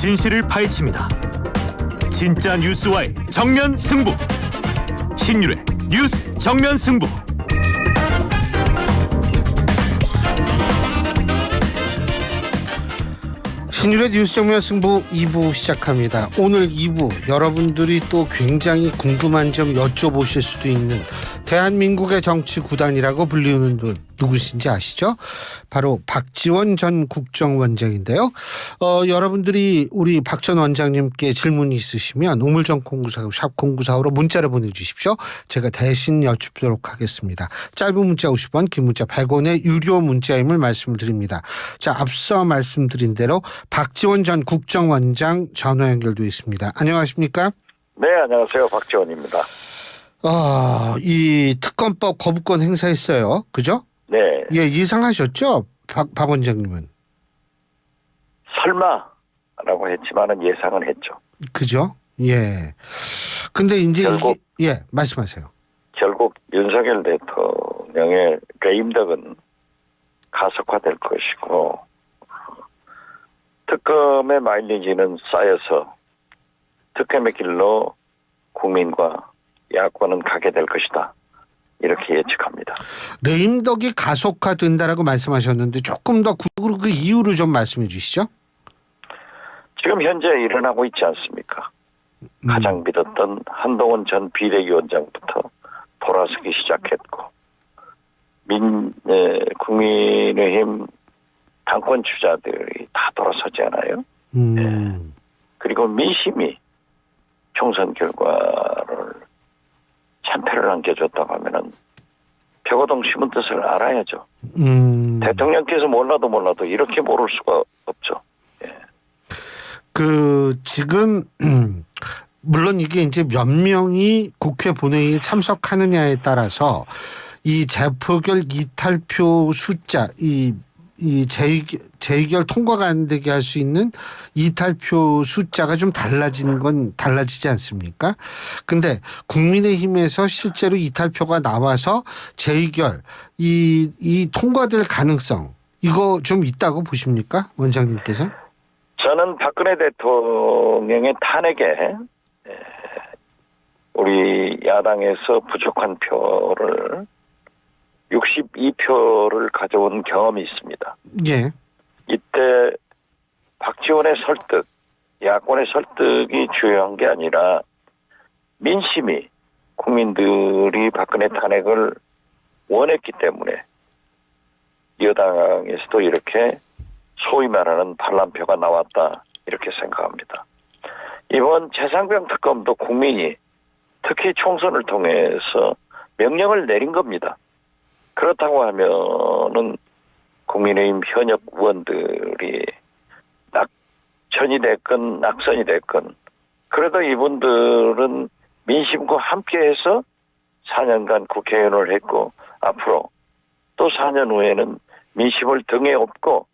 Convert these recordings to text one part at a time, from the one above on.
진실을 파헤칩니다. 진짜 뉴스와의 정면 승부. 신율의 뉴스 정면 승부. 신율의 뉴스 정면 승부 2부 시작합니다. 오늘 2부 여러분들이 또 굉장히 궁금한 점 여쭤보실 수도 있는 대한민국의 정치 구단이라고 불리우는 분 누구신지 아시죠? 바로 박지원 전 국정원장인데요. 여러분들이 우리 박 전 원장님께 질문이 있으시면 우물정 0945 샵 0945로 문자를 보내주십시오. 제가 대신 여쭙도록 하겠습니다. 짧은 문자 50원, 긴 문자 100원의 유료 문자임을 말씀을 드립니다. 자, 앞서 말씀드린 대로 박지원 전 국정원장 전화 연결돼 있습니다. 안녕하십니까? 네, 안녕하세요. 박지원입니다. 이 특검법 거부권 행사했어요. 그죠? 네. 예, 예상하셨죠? 박 원장님은. 설마라고 했지만은 예상은 했죠. 그죠? 예. 근데 이제 결국, 예, 말씀하세요. 결국 윤석열 대통령의 배임덕은 가속화될 것이고 특검의 마일리지는 쌓여서 특검의 길로 국민과 야권은 가게 될 것이다. 이렇게 예측합니다. 레임덕이 가속화된다라고 말씀하셨는데 조금 더 구체적으로 그 이유를 좀 말씀해 주시죠. 지금 현재 일어나고 있지 않습니까? 가장 믿었던 한동훈 전 비대위원장부터 돌아서기 시작했고 국민의힘 당권 주자들이 다 돌아서지 않아요? 네. 그리고 민심이 총선 결과를 참패를 안겨줬다고 하면은 표고동 심은 뜻을 알아야죠. 대통령께서 몰라도 이렇게 모를 수가 없죠. 예. 지금 물론 이게 이제 몇 명이 국회 본회의에 참석하느냐에 따라서 이 재표결 이탈표 숫자 이 재의결 통과가 안 되게 할 수 있는 이탈표 숫자가 좀 달라지는 건 달라지지 않습니까? 근데 국민의힘에서 실제로 이탈표가 나와서 재의결 이 통과될 가능성 이거 좀 있다고 보십니까? 원장님께서? 저는 박근혜 대통령의 탄핵에 우리 야당에서 부족한 표를 62표를 가져온 경험이 있습니다. 예. 이때 박지원의 설득, 야권의 설득이 중요한 게 아니라 민심이 국민들이 박근혜 탄핵을 원했기 때문에 여당에서도 이렇게 소위 말하는 반란표가 나왔다 이렇게 생각합니다. 이번 최상병 특검도 국민이 특히 총선을 통해서 명령을 내린 겁니다. 그렇다고 하면은 국민의힘 현역 의원들이 낙천이 됐건 낙선이 됐건 그래도 이분들은 민심과 함께해서 4년간 국회의원을 했고 앞으로 또 4년 후에는 민심을 등에 업고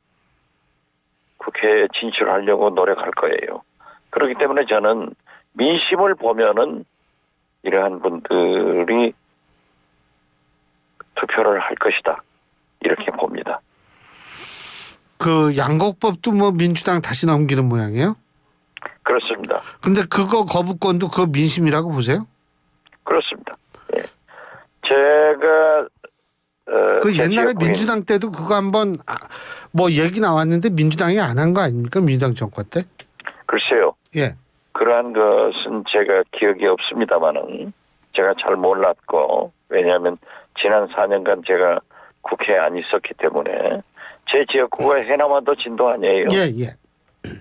국회에 진출하려고 노력할 거예요. 그렇기 때문에 저는 민심을 보면은 이러한 분들이 투표를 할 것이다. 이렇게 봅니다. 그 양곡법도 뭐 민주당 다시 넘기는 모양이에요? 그렇습니다. 근데 그거 거부권도 그거 민심이라고 보세요? 그렇습니다. 예. 제가 그 옛날에 민주당 때도 그거 한번 뭐 얘기 나왔는데 민주당이 안 한 거 아닙니까? 민주당 정권 때? 글쎄요. 예. 그러한 것은 제가 기억이 없습니다만은 제가 잘 몰랐고 왜냐하면 지난 4년간 제가 국회에 안 있었기 때문에 제 지역구가 해남한도 진도 아니에요. 예, 예.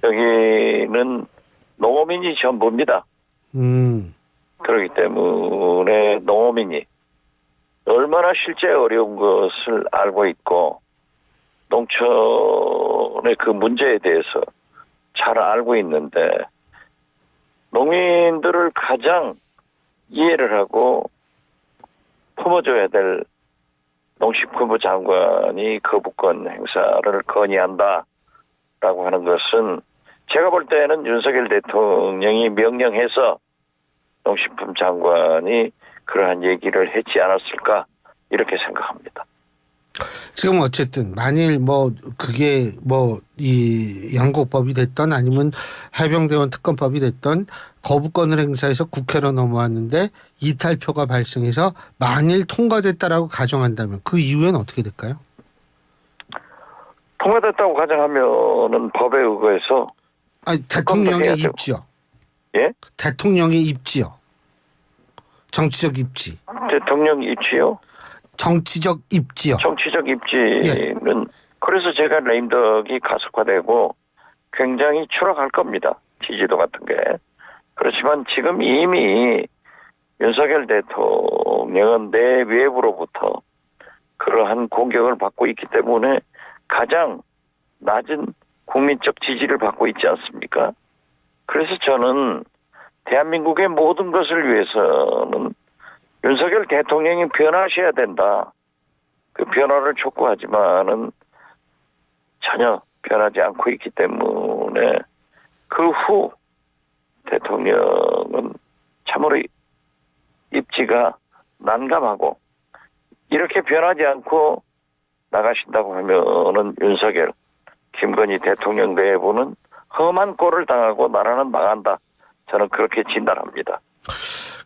여기는 농어민이 전부입니다. 그렇기 때문에 농어민이 얼마나 실제 어려운 것을 알고 있고 농촌의 그 문제에 대해서 잘 알고 있는데 농민들을 가장 이해를 하고 품어줘야 될 농식품부 장관이 거부권 행사를 건의한다라고 하는 것은 제가 볼 때는 윤석열 대통령이 명령해서 농식품 장관이 그러한 얘기를 했지 않았을까 이렇게 생각합니다. 지금 어쨌든 만일 뭐 그게 뭐 이 양곡법이 됐던 아니면 해병대원 특검법이 됐던 거부권을 행사해서 국회로 넘어왔는데 이탈표가 발생해서 만일 통과됐다라고 가정한다면 그 이후에는 어떻게 될까요? 통과됐다고 가정하면은 법에 의거해서 아니 특검도 대통령의 해야죠. 입지요. 예? 대통령의 입지요. 정치적 입지. 대통령 입지요? 정치적 입지요. 정치적 입지는 그래서 제가 레임덕이 가속화되고 굉장히 추락할 겁니다. 지지도 같은 게. 그렇지만 지금 이미 윤석열 대통령은 내외부로부터 그러한 공격을 받고 있기 때문에 가장 낮은 국민적 지지를 받고 있지 않습니까? 그래서 저는 대한민국의 모든 것을 위해서는 윤석열 대통령이 변화하셔야 된다. 그 변화를 촉구하지만은 전혀 변하지 않고 있기 때문에 그 후 대통령은 참으로 입지가 난감하고 이렇게 변하지 않고 나가신다고 하면은 윤석열, 김건희 대통령 내부는 험한 꼴을 당하고 나라는 망한다. 저는 그렇게 진단합니다.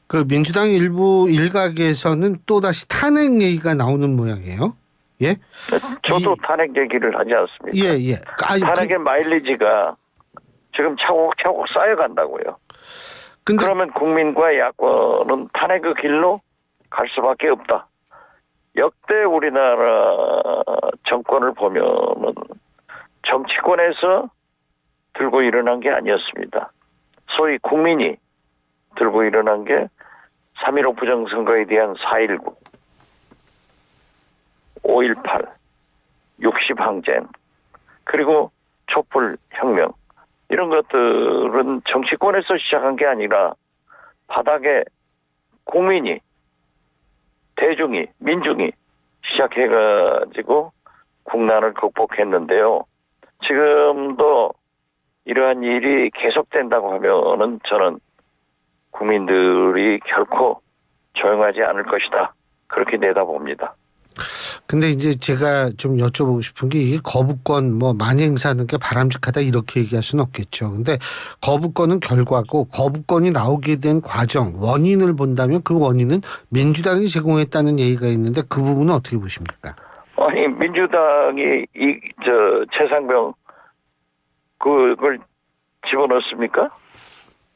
그 민주당 일부 일각에서는 또다시 탄핵 얘기가 나오는 모양이에요. 예? 저도 탄핵 얘기를 하지 않습니까? 예, 예. 아니, 탄핵의 마일리지가 지금 차곡차곡 쌓여간다고요. 근데 그러면 국민과 야권은 탄핵의 길로 갈 수밖에 없다. 역대 우리나라 정권을 보면은 정치권에서 들고 일어난 게 아니었습니다. 소위 국민이 들고 일어난 게 3.15 부정선거에 대한 4.19, 5.18, 60항쟁, 그리고 촛불혁명 이런 것들은 정치권에서 시작한 게 아니라 바닥에 국민이, 대중이, 민중이 시작해가지고 국난을 극복했는데요. 지금도 이러한 일이 계속된다고 하면은 저는 국민들이 결코 조용하지 않을 것이다. 그렇게 내다봅니다. 근데 이제 제가 좀 여쭤보고 싶은 게 이게 거부권 뭐 많이 행사하는 게 바람직하다 이렇게 얘기할 수는 없겠죠. 근데 거부권은 결과고 거부권이 나오게 된 과정, 원인을 본다면 그 원인은 민주당이 제공했다는 얘기가 있는데 그 부분은 어떻게 보십니까? 아니 민주당이 최상병 그걸 집어넣습니까?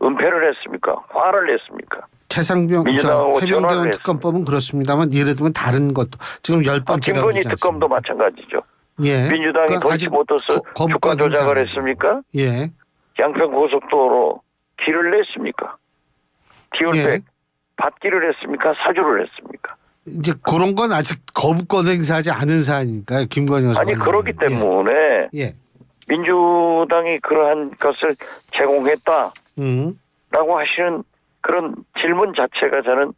은폐를 했습니까? 화를 냈습니까? 최상병 민주당하고 해병대원 전화를 특검법은 그렇습니다만 예를 들면 다른 것도 지금 10번째라고 김건희 특검도 마찬가지죠. 예. 민주당이 그러니까 도치 못해서 주가 거부권 조작을 행사하는 했습니까? 예. 양평 고속도로 길을 냈습니까? 디올백 예. 받기를 했습니까? 사주를 했습니까? 이제 그런 건 아직 거부권 행사하지 않은 사안이니까요. 김건희 여사. 아니 그렇기 때문에 예. 민주당이 그러한 것을 제공했다라고 하시는 그런 질문 자체가 저는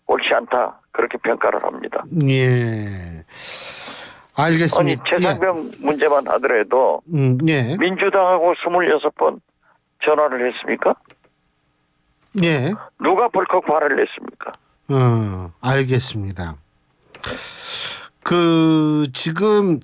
옳지 않다 그렇게 평가를 합니다. 예. 아니 알겠습니다. 최상병 문제만 하더라도 예. 민주당하고 26번 전화를 했습니까? 예. 누가 벌컥 화를 냈습니까? 알겠습니다. 지금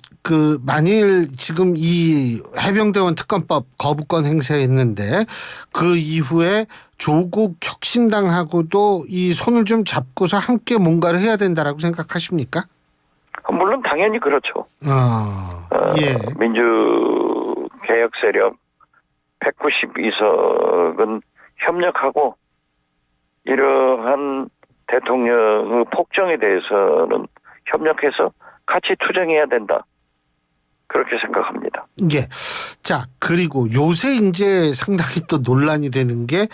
만일 지금 이 해병대원 특검법 거부권 행사했는데 그 이후에 조국 혁신당하고도 이 손을 좀 잡고서 함께 뭔가를 해야 된다라고 생각하십니까? 물론 당연히 그렇죠. 예. 민주개혁 세력 192석은 협력하고 이러한 대통령의 폭정에 대해서는 협력해서 같이 투쟁해야 된다. 그렇게 생각합니다. 예. 자, 그리고 요새 이제 상당히 또 논란이 되는 게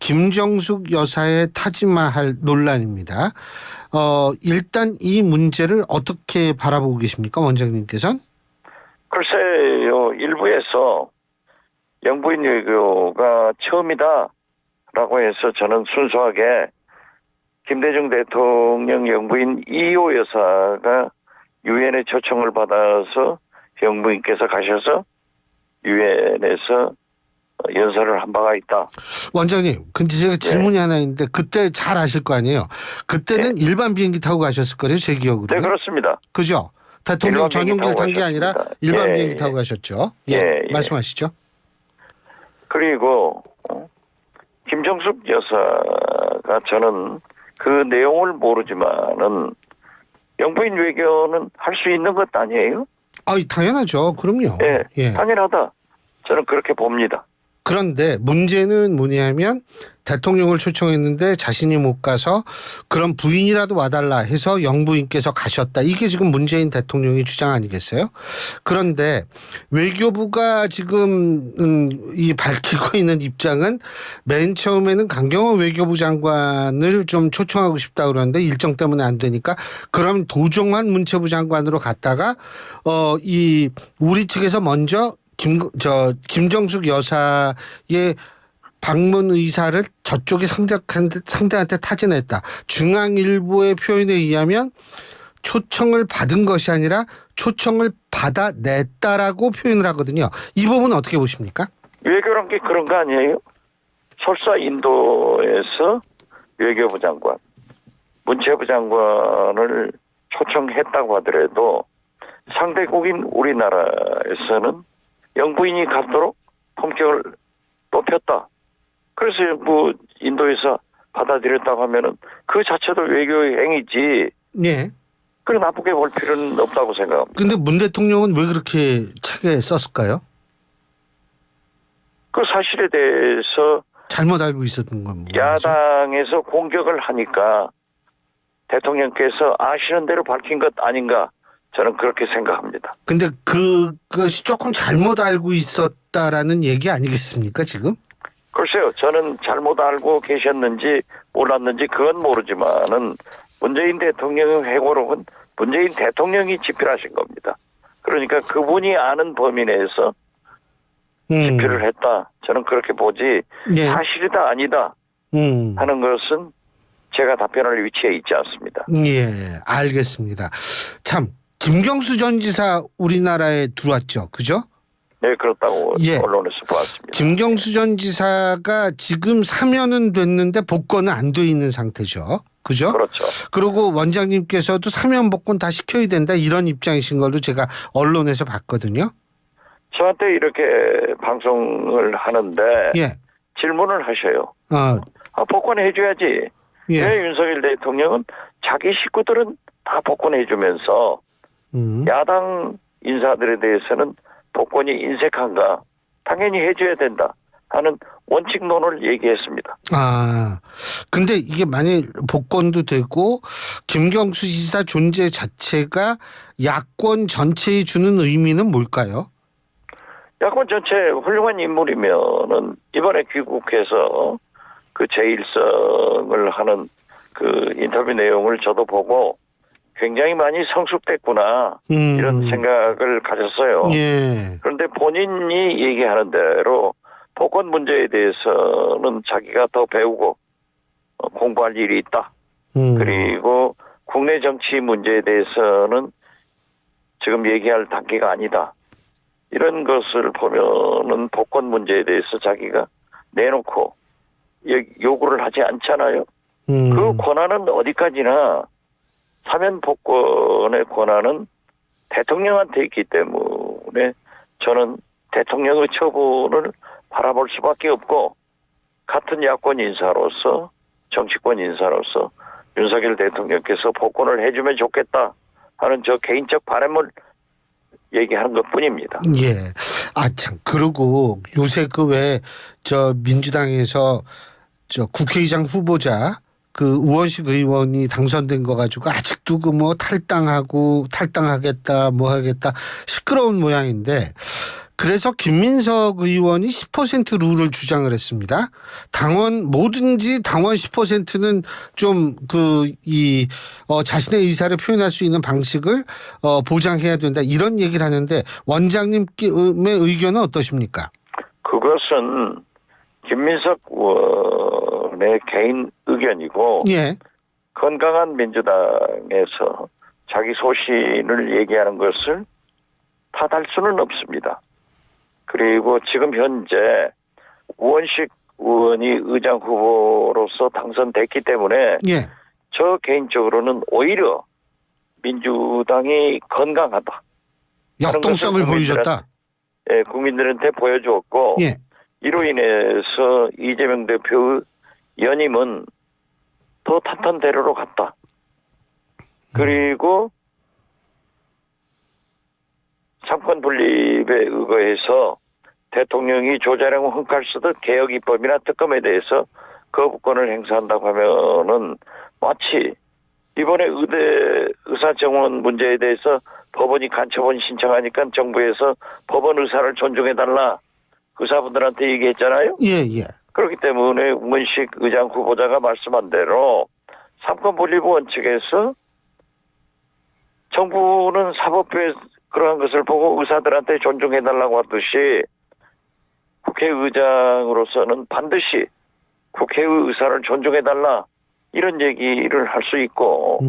김정숙 여사의 타지마할 논란입니다. 일단 이 문제를 어떻게 바라보고 계십니까, 원장님께서는? 글쎄요, 일부에서 영부인 외교가 처음이다라고 해서 저는 순수하게 김대중 대통령 영부인 이호 여사가 유엔의 초청을 받아서 영부인께서 가셔서 유엔에서 연설을 한 바가 있다. 원장님, 근데 제가 질문이 하나 있는데 그때 잘 아실 거 아니에요. 그때는 일반 비행기 타고 가셨을 거예요, 제 기억으로. 네, 그렇습니다. 그죠? 대통령 전용기를 탄 게 아니라 일반 예, 비행기 타고 가셨죠. 예, 예, 예. 말씀하시죠. 그리고 김정숙 여사가 저는 그 내용을 모르지만은 영부인 외교는 할 수 있는 것 아니에요? 당연하죠. 그럼요. 예, 당연하다. 저는 그렇게 봅니다. 그런데 문제는 뭐냐면 대통령을 초청했는데 자신이 못 가서 그럼 부인이라도 와달라 해서 영부인께서 가셨다. 이게 지금 문재인 대통령의 주장 아니겠어요? 그런데 외교부가 지금 이 밝히고 있는 입장은 맨 처음에는 강경호 외교부 장관을 좀 초청하고 싶다 그러는데 일정 때문에 안 되니까 그럼 도종환 문체부 장관으로 갔다가 이 우리 측에서 먼저 김정숙 여사의 방문 의사를 저쪽이 상대한테 타진했다. 중앙일보의 표현에 의하면 초청을 받은 것이 아니라 초청을 받아냈다라고 표현을 하거든요. 이 부분은 어떻게 보십니까? 외교란 게 그런 거 아니에요? 설사 인도에서 외교부 장관, 문체부 장관을 초청했다고 하더라도 상대국인 우리나라에서는 영부인이 갔도록 품격을 높였다. 그래서 인도에서 받아들였다고 하면은 그 자체도 외교의 행위지. 네. 그래 나쁘게 볼 필요는 없다고 생각합니다. 근데 문 대통령은 왜 그렇게 책에 썼을까요? 그 사실에 대해서 잘못 알고 있었던 건 뭐죠? 야당에서 공격을 하니까 대통령께서 아시는 대로 밝힌 것 아닌가 저는 그렇게 생각합니다. 근데 그것이 조금 잘못 알고 있었다라는 얘기 아니겠습니까 지금? 글쎄요. 저는 잘못 알고 계셨는지 몰랐는지 그건 모르지만은 문재인 대통령의 회고록은 문재인 대통령이 집필하신 겁니다. 그러니까 그분이 아는 범위 내에서 집필을 했다. 저는 그렇게 보지 예. 사실이다 아니다 하는 것은 제가 답변할 위치에 있지 않습니다. 예, 알겠습니다. 참 김경수 전 지사 우리나라에 들어왔죠, 그죠? 네, 그렇다고 예. 언론에서 보았습니다. 김경수 전 지사가 지금 사면은 됐는데 복권은 안 돼 있는 상태죠. 그죠? 그렇죠. 그리고 원장님께서도 사면 복권 다 시켜야 된다 이런 입장이신 걸로 제가 언론에서 봤거든요. 저한테 이렇게 방송을 하는데 예. 질문을 하셔요. 복권해줘야지. 예. 왜 윤석열 대통령은 자기 식구들은 다 복권해주면서 야당 인사들에 대해서는 복권이 인색한가? 당연히 해줘야 된다 하는 원칙론을 얘기했습니다. 근데 이게 만약 복권도 되고 김경수 지사 존재 자체가 야권 전체에 주는 의미는 뭘까요? 야권 전체 훌륭한 인물이면은 이번에 귀국해서 그 제1성을 하는 그 인터뷰 내용을 저도 보고 굉장히 많이 성숙됐구나 이런 생각을 가졌어요. 예. 그런데 본인이 얘기하는 대로 복권 문제에 대해서는 자기가 더 배우고 공부할 일이 있다. 그리고 국내 정치 문제에 대해서는 지금 얘기할 단계가 아니다. 이런 것을 보면은 복권 문제에 대해서 자기가 내놓고 요구를 하지 않잖아요. 그 권한은 어디까지나 사면 복권의 권한은 대통령한테 있기 때문에 저는 대통령의 처분을 바라볼 수밖에 없고 같은 야권 인사로서 정치권 인사로서 윤석열 대통령께서 복권을 해주면 좋겠다 하는 저 개인적 바람을 얘기하는 것뿐입니다. 예. 참 그리고 요새 민주당에서 국회의장 후보자 우원식 의원이 당선된 거 가지고 아직도 탈당하겠다 하겠다 시끄러운 모양인데 그래서 김민석 의원이 10% 룰을 주장을 했습니다. 뭐든지 당원 10%는 좀 자신의 의사를 표현할 수 있는 방식을 보장해야 된다 이런 얘기를 하는데 원장님의 의견은 어떠십니까? 그것은 김민석 의원의 개인 의견이고 예. 건강한 민주당에서 자기 소신을 얘기하는 것을 탓할 수는 없습니다. 그리고 지금 현재 우원식 의원이 의장 후보로서 당선됐기 때문에 예. 저 개인적으로는 오히려 민주당이 건강하다. 역동성을 보여줬다. 예, 국민들한테 보여주었고 예. 이로 인해서 이재명 대표의 연임은 더 탄탄대로로 갔다. 그리고 삼권 분립에 의거해서 대통령이 조자령 흠칼 쓰듯 개혁 입법이나 특검에 대해서 거부권을 행사한다고 하면은 마치 이번에 의사 정원 문제에 대해서 법원이 간첩원 신청하니까 정부에서 법원 의사를 존중해달라 의사분들한테 얘기했잖아요. 예. 그렇기 때문에 우문식 의장 후보자가 말씀한 대로 삼권 분립 원칙에서 정부는 사법부에 그러한 것을 보고 의사들한테 존중해달라고 하듯이 국회의장으로서는 반드시 국회의 의사를 존중해달라 이런 얘기를 할 수 있고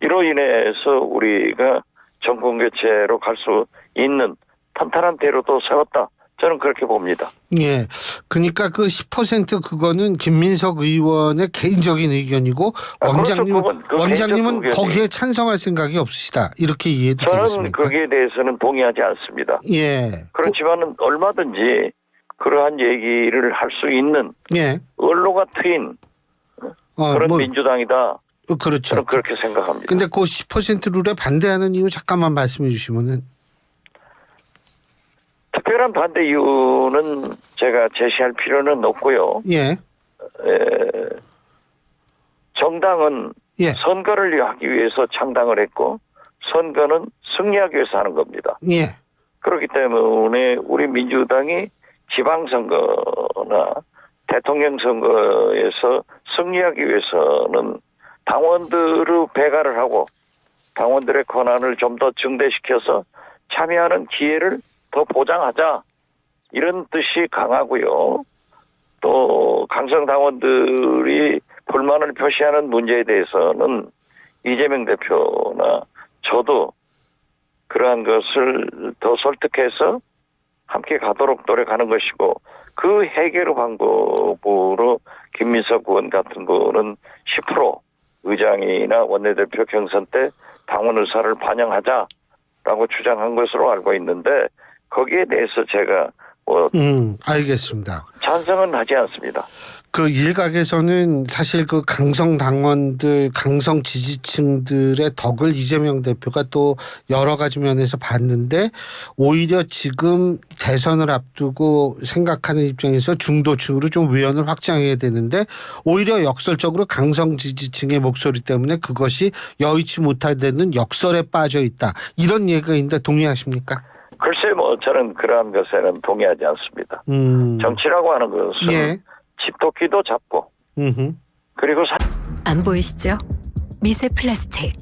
이로 인해서 우리가 정권 교체로 갈 수 있는 탄탄한 대로도 세웠다. 저는 그렇게 봅니다. 예. 그러니까 그 10% 그거는 김민석 의원의 개인적인 의견이고 원장님은 개인적 거기에 찬성할 생각이 없으시다. 이렇게 이해도 저는 되겠습니까? 거기에 대해서는 동의하지 않습니다. 예. 그렇지만 얼마든지 그러한 얘기를 할 수 있는 예. 언로가 트인 그런 민주당이다. 그렇죠. 저는 그렇게 생각합니다. 근데 그 10% 룰에 반대하는 이유 잠깐만 말씀해 주시면은. 특별한 반대 이유는 제가 제시할 필요는 없고요. 예. 정당은 예. 선거를 하기 위해서 창당을 했고 선거는 승리하기 위해서 하는 겁니다. 예. 그렇기 때문에 우리 민주당이 지방선거나 대통령 선거에서 승리하기 위해서는 당원들의 배가를 하고 당원들의 권한을 좀 더 증대시켜서 참여하는 기회를 더 보장하자 이런 뜻이 강하고요. 또 강성 당원들이 불만을 표시하는 문제에 대해서는 이재명 대표나 저도 그러한 것을 더 설득해서 함께 가도록 노력하는 것이고 그 해결 방법으로 김민석 의원 같은 분은 10% 의장이나 원내대표 경선 때 당원 의사를 반영하자라고 주장한 것으로 알고 있는데 거기에 대해서 제가 알겠습니다. 찬성은 하지 않습니다. 그 일각에서는 사실 그 강성 당원들, 강성 지지층들의 덕을 이재명 대표가 또 여러 가지 면에서 봤는데 오히려 지금 대선을 앞두고 생각하는 입장에서 중도층으로 좀 위원을 확장해야 되는데 오히려 역설적으로 강성 지지층의 목소리 때문에 그것이 여의치 못하는 역설에 빠져 있다. 이런 얘기가 있는데 동의하십니까? 글쎄 저는 그러한 것에는 동의하지 않습니다. 정치라고 하는 것은 예. 집도끼도 잡고 그리고 안 보이시죠? 미세 플라스틱.